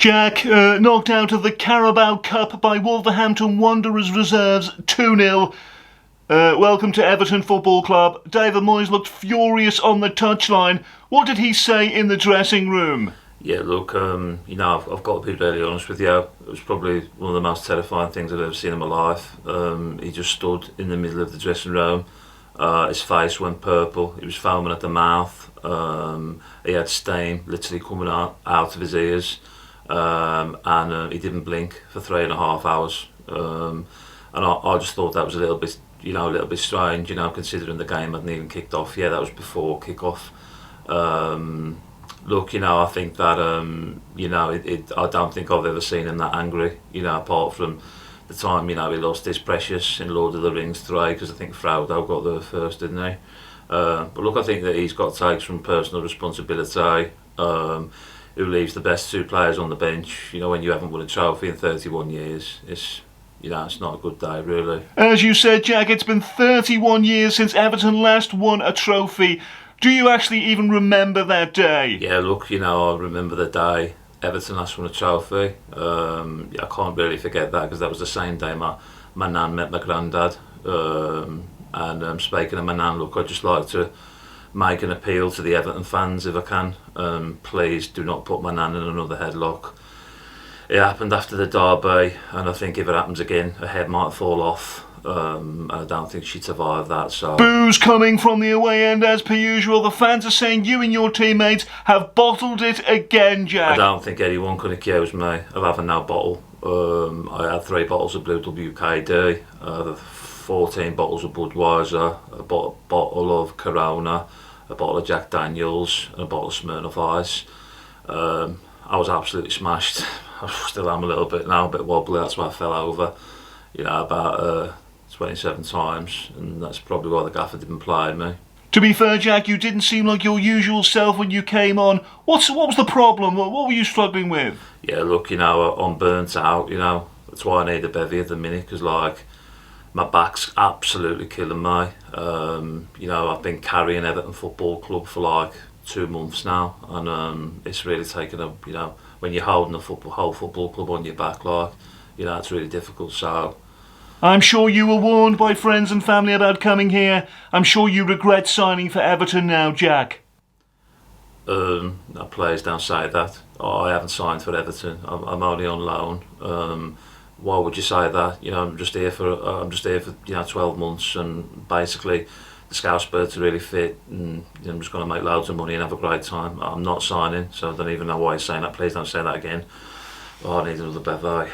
Jack, knocked out of the Carabao Cup by Wolverhampton Wanderers reserves 2-0. Welcome to Everton Football Club. David Moyes looked furious on the touchline. What did he say in the dressing room? Yeah, look, I've got to be really honest with you. It was probably one of the most terrifying things I've ever seen in my life. He just stood in the middle of the dressing room. His face went purple. He was foaming at the mouth. He had steam literally coming out of his ears. And he didn't blink for 3.5 hours. And I just thought that was a little bit strange, considering the game hadn't even kicked off. Yeah, that was before kick-off. Look, I think that, I don't think I've ever seen him that angry, apart from the time, he lost his precious in Lord of the Rings 3, because I think Frodo got there first, didn't he? But look, I think that he's got to take some personal responsibility. Who leaves the best two players on the bench, when you haven't won a trophy in 31 years. It's not a good day, really. As you said, Jack, it's been 31 years since Everton last won a trophy. Do you actually even remember that day? Yeah, look, I remember the day Everton last won a trophy. I can't really forget that, because that was the same day my nan met my granddad. And speaking of my nan, look, I'd just like to make an appeal to the Everton fans, if I can. Please do not put my nan in another headlock. It happened after the derby, and I think if it happens again, her head might fall off. And I don't think she'd survive that. So boos coming from the away end as per usual. The fans are saying you and your teammates have bottled it again, Jack. I don't think anyone can accuse me of having no bottle. I had 3 bottles of Blue WKD, 14 bottles of Budweiser, a bottle of Corona, a bottle of Jack Daniels, and a bottle of Smirnoff Ice. I was absolutely smashed. I still am a little bit now, a bit wobbly. That's why I fell over, about 27 times, and that's probably why the gaffer didn't play me. To be fair, Jack, you didn't seem like your usual self when you came on. What was the problem? What were you struggling with? Yeah, look, I'm burnt out, That's why I need a bevy at the minute, because, my back's absolutely killing me. I've been carrying Everton Football Club for 2 months now, and it's really taken a, when you're holding a whole football club on your back, it's really difficult. So I'm sure you were warned by friends and family about coming here. I'm sure you regret signing for Everton now, Jack. Players don't say that. I haven't signed for Everton. I'm only on loan. Why would you say that? I'm just here for 12 months, and basically the scout birds are really fit, and I'm just going to make loads of money and have a great time. I'm not signing, so I don't even know why you're saying that. Please don't say that again. I need another bevy.